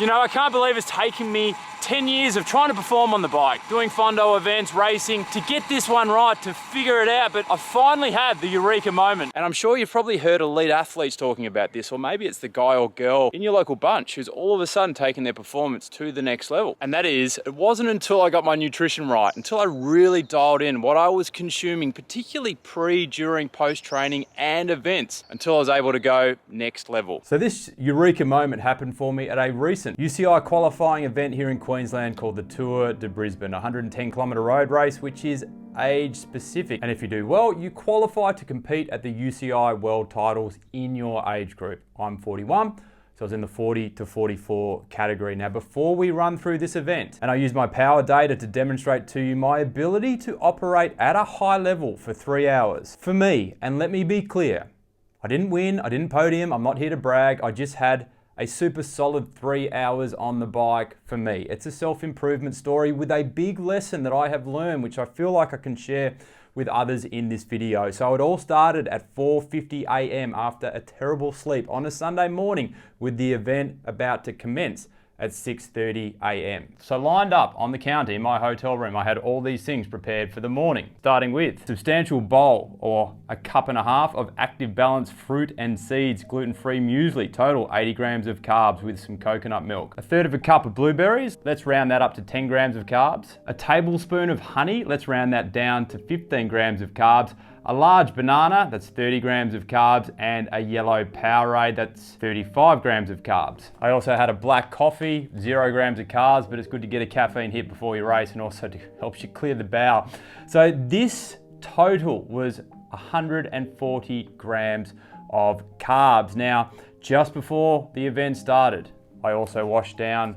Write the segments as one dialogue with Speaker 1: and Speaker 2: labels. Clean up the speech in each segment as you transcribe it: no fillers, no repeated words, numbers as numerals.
Speaker 1: You know, I can't believe it's taken me 10 years of trying to perform on the bike, doing fondo events, racing, to get this one right, to figure it out, but I finally had the Eureka moment. And I'm sure you've probably heard elite athletes talking about this, or maybe it's the guy or girl in your local bunch who's all of a sudden taken their performance to the next level. And that is, it wasn't until I got my nutrition right, until I really dialed in what I was consuming, particularly pre, during, post-training and events, until I was able to go next level. So this Eureka moment happened for me at a recent UCI qualifying event here in Queensland called the Tour de Brisbane, a 110-kilometre road race, which is age specific. And if you do well, you qualify to compete at the UCI World Titles in your age group. I'm 41, so I was in the 40 to 44 category. Now, before we run through this event, and I use my power data to demonstrate to you my ability to operate at a high level for 3 hours. For me, and let me be clear, I didn't win, I didn't podium, I'm not here to brag, I just had a super solid 3 hours on the bike for me. It's a self-improvement story with a big lesson that I have learned, which I feel like I can share with others in this video. So it all started at 4:50 a.m. after a terrible sleep on a Sunday morning with the event about to commence at 6:30 a.m. So lined up on the counter in my hotel room, I had all these things prepared for the morning, starting with a substantial bowl or a cup and a half of Active Balance fruit and seeds, gluten-free muesli, total 80 grams of carbs with some coconut milk. A third of a cup of blueberries, let's round that up to 10 grams of carbs. A tablespoon of honey, let's round that down to 15 grams of carbs. A large banana, that's 30 grams of carbs, and a yellow Powerade, that's 35 grams of carbs. I also had a black coffee, 0 grams of carbs, but it's good to get a caffeine hit before you race and also helps you clear the bowel. So this total was 140 grams of carbs. Now, just before the event started, I also washed down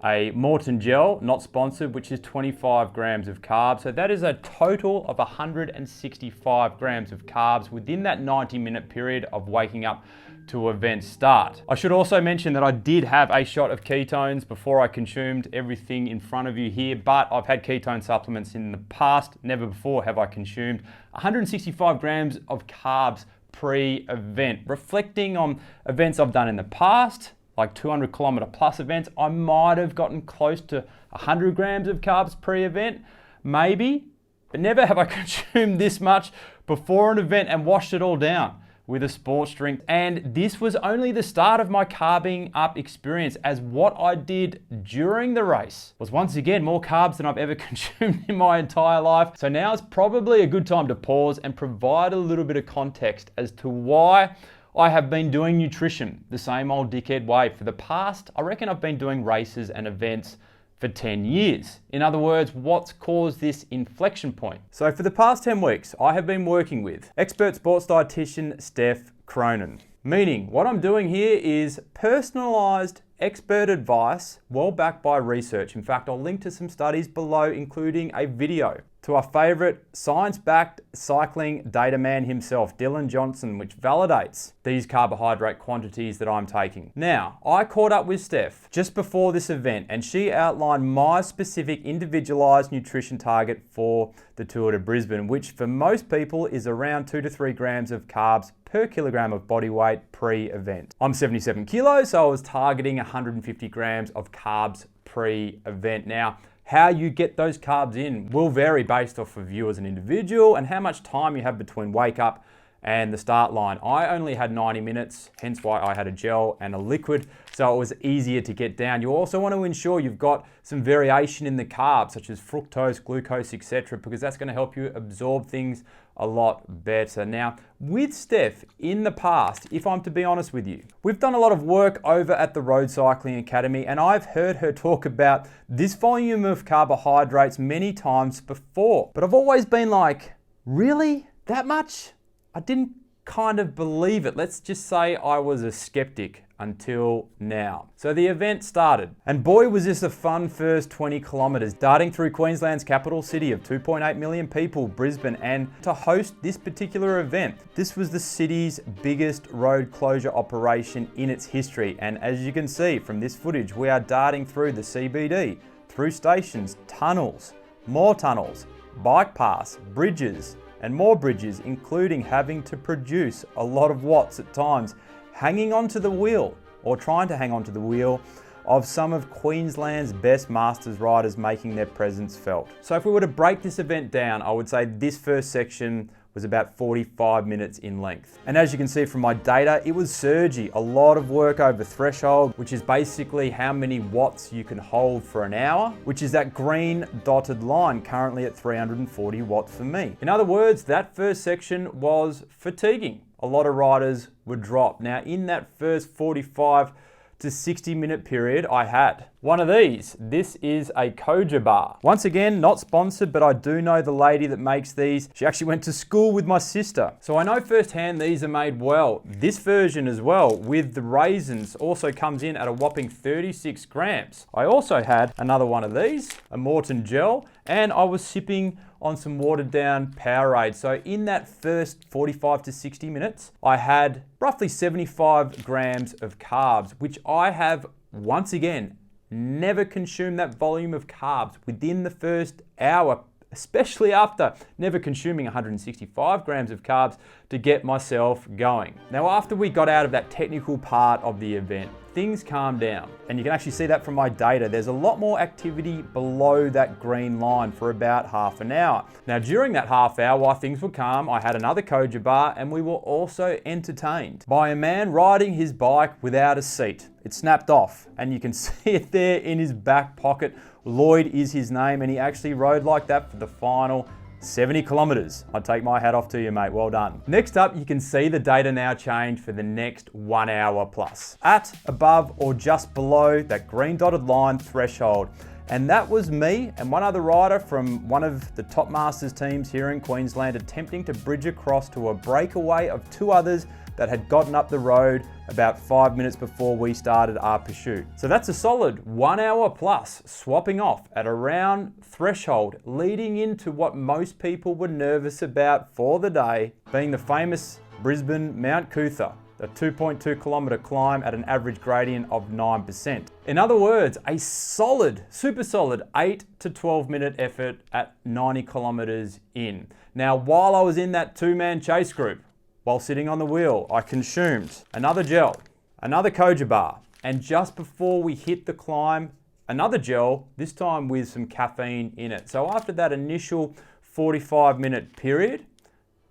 Speaker 1: a Morton gel, not sponsored, which is 25 grams of carbs. So that is a total of 165 grams of carbs within that 90-minute period of waking up to event start. I should also mention that I did have a shot of ketones before I consumed everything in front of you here, but I've had ketone supplements in the past. Never before have I consumed 165 grams of carbs pre-event. Reflecting on events I've done in the past, like 200-kilometre plus events, I might have gotten close to 100 grams of carbs pre-event, maybe, but never have I consumed this much before an event and washed it all down with a sports drink. And this was only the start of my carbing up experience, as what I did during the race was once again more carbs than I've ever consumed in my entire life. So now is probably a good time to pause and provide a little bit of context as to why I have been doing nutrition the same old dickhead way for the past, I reckon I've been doing races and events for 10 years. In other words, what's caused this inflection point? So for the past 10 weeks, I have been working with expert sports dietitian Steph Cronin. Meaning, what I'm doing here is personalized expert advice, well backed by research. In fact, I'll link to some studies below, including a video to our favorite science-backed cycling data man himself, Dylan Johnson, which validates these carbohydrate quantities that I'm taking. Now, I caught up with Steph just before this event, and she outlined my specific individualized nutrition target for the Tour de Brisbane, which for most people is around 2 to 3 grams of carbs per kilogram of body weight pre-event. I'm 77 kilos, so I was targeting 150 grams of carbs pre-event. Now, how you get those carbs in will vary based off of you as an individual and how much time you have between wake up and the start line. I only had 90 minutes, hence why I had a gel and a liquid, so it was easier to get down. You also want to ensure you've got some variation in the carbs, such as fructose, glucose, etc., because that's going to help you absorb things a lot better. Now, with Steph, in the past, if I'm to be honest with you, we've done a lot of work over at the Road Cycling Academy, and I've heard her talk about this volume of carbohydrates many times before, but I've always been like, really? That much? I didn't kind of believe it. Let's just say I was a skeptic until now. So the event started, and boy was this a fun first 20 kilometers, darting through Queensland's capital city of 2.8 million people, Brisbane, and to host this particular event. This was the city's biggest road closure operation in its history, and as you can see from this footage, we are darting through the CBD, through stations, tunnels, more tunnels, bike paths, bridges, and more bridges, including having to produce a lot of watts at times, hanging onto the wheel or trying to hang onto the wheel
Speaker 2: of some of Queensland's best masters riders making their presence felt. So if we were to break this event down, I would say this first section was about 45 minutes in length. And as you can see from my data, it was surgy, a lot of work over threshold, which is basically how many watts you can hold for an hour, which is that green dotted line currently at 340 watts for me. In other words, that first section was fatiguing. A lot of riders would drop. Now in that first 45 to 60-minute period, I had one of these. This is a Coot-tha bar. Once again, not sponsored, but I do know the lady that makes these. She actually went to school with my sister. So I know firsthand these are made well. This version as well, with the raisins, also comes in at a whopping 36 grams. I also had another one of these, a Morton gel, and I was sipping on some watered down Powerade. So in that first 45 to 60 minutes, I had roughly 75 grams of carbs, which I have, once again, never consumed that volume of carbs within the first hour, especially after never consuming 165 grams of carbs to get myself going. Now, after we got out of that technical part of the event, things calmed down. And you can actually see that from my data. There's a lot more activity below that green line for about half an hour. Now, during that half hour, while things were calm, I had another Coot-tha bar, and we were also entertained by a man riding his bike without a seat. It snapped off, and you can see it there in his back pocket. Lloyd is his name, and he actually rode like that for the final 70 kilometers. I take my hat off to you, mate. Well done. Next up, you can see the data now change for the next 1 hour plus. At, above, or just below that green dotted line threshold. And that was me and one other rider from one of the top masters teams here in Queensland attempting to bridge across to a breakaway of two others that had gotten up the road about 5 minutes before we started our pursuit. So that's a solid 1 hour plus swapping off at around threshold, leading into what most people were nervous about for the day, being the famous Brisbane Mount Coot-tha, a 2.2 kilometer climb at an average gradient of 9%. In other words, a solid, super solid 8 to 12 minute effort at 90 kilometers in. Now, while I was in that two-man chase group, while sitting on the wheel, I consumed another gel, another Coot-tha bar, and just before we hit the climb, another gel, this time with some caffeine in it. So after that initial 45-minute period,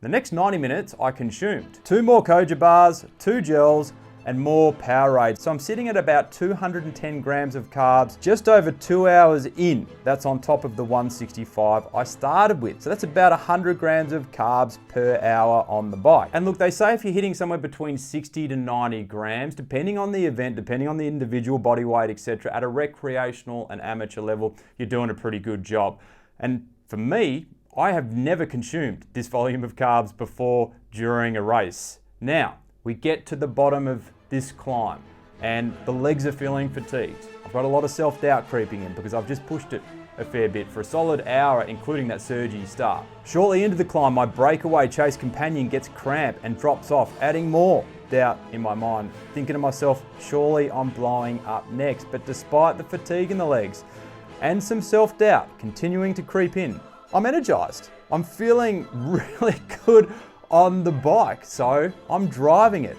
Speaker 2: the next 90 minutes I consumed 2 more Coot-tha bars, 2 gels, and more Powerade. So I'm sitting at about 210 grams of carbs, just over 2 hours in. That's on top of the 165 I started with. So that's about 100 grams of carbs per hour on the bike. And look, they say if you're hitting somewhere between 60 to 90 grams, depending on the event, depending on the individual body weight, etc., at a recreational and amateur level, you're doing a pretty good job. And for me, I have never consumed this volume of carbs before during a race. Now, we get to the bottom of this climb and the legs are feeling fatigued. I've got a lot of self-doubt creeping in because I've just pushed it a fair bit for a solid hour, including that surgy start. Shortly into the climb, my breakaway chase companion gets cramp and drops off, adding more doubt in my mind, thinking to myself, surely I'm blowing up next. But despite the fatigue in the legs and some self-doubt continuing to creep in, I'm energized. I'm feeling really good on the bike. So I'm driving it.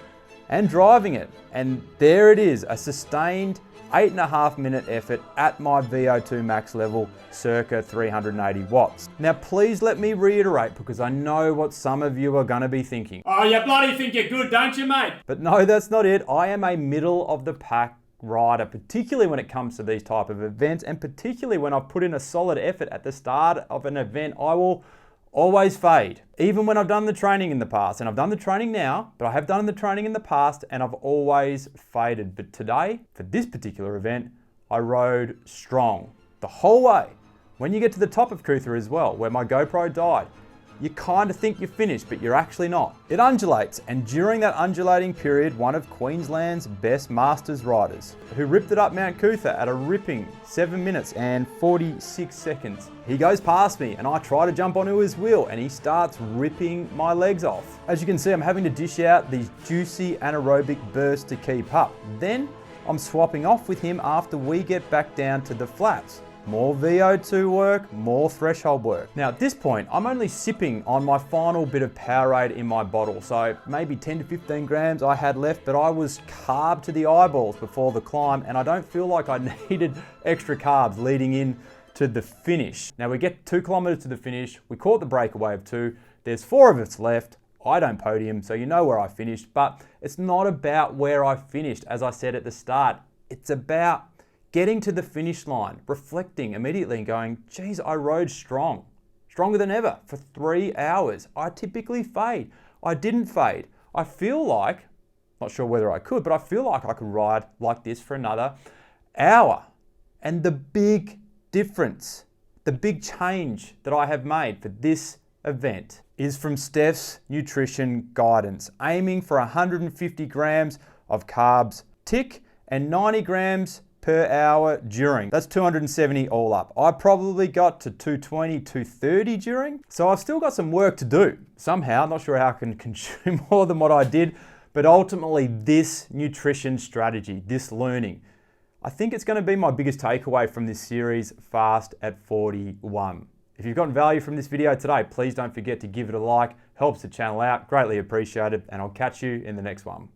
Speaker 2: And there it is, a sustained 8.5 minute effort at my VO2 max level, circa 380 watts. Now please let me reiterate, because I know what some of you are gonna be thinking.
Speaker 1: Oh, you bloody think you're good, don't you, mate?
Speaker 2: But no, that's not it. I am a middle of the pack rider, particularly when it comes to these type of events, and particularly when I've put in a solid effort at the start of an event, I will always fade. Even when I've done the training in the past, and I've done the training now, but I have done the training in the past and I've always faded. But today, for this particular event, I rode strong the whole way. When you get to the top of Coot-tha as well, where my GoPro died, you kind of think you're finished, but you're actually not. It undulates, and during that undulating period, one of Queensland's best masters riders, who ripped it up Mount Coot-tha at a ripping 7 minutes and 46 seconds. He goes past me, and I try to jump onto his wheel, and he starts ripping my legs off. As you can see, I'm having to dish out these juicy anaerobic bursts to keep up. Then I'm swapping off with him after we get back down to the flats. more VO2 work, more threshold work. Now at this point, I'm only sipping on my final bit of Powerade in my bottle. So maybe 10 to 15 grams I had left, but I was carb to the eyeballs before the climb, and I don't feel like I needed extra carbs leading in to the finish. Now we get 2 kilometers to the finish. We caught the breakaway of 2. There's 4 of us left. I don't podium, so you know where I finished, but it's not about where I finished. As I said at the start, it's about getting to the finish line, reflecting immediately and going, geez, I rode strong, stronger than ever for 3 hours. I typically fade. I didn't fade. I feel like, not sure whether I could, but I feel like I could ride like this for another hour. And the big difference, the big change that I have made for this event is from Steph's nutrition guidance, aiming for 150 grams of carbs tick and 90 grams per hour during. That's 270 all up. I probably got to 220, 230 during. So I've still got some work to do somehow. I'm not sure how I can consume more than what I did, but ultimately this nutrition strategy, this learning, I think it's going to be my biggest takeaway from this series, Fast at 41. If you've gotten value from this video today, please don't forget to give it a like. Helps the channel out, greatly appreciated, and I'll catch you in the next one.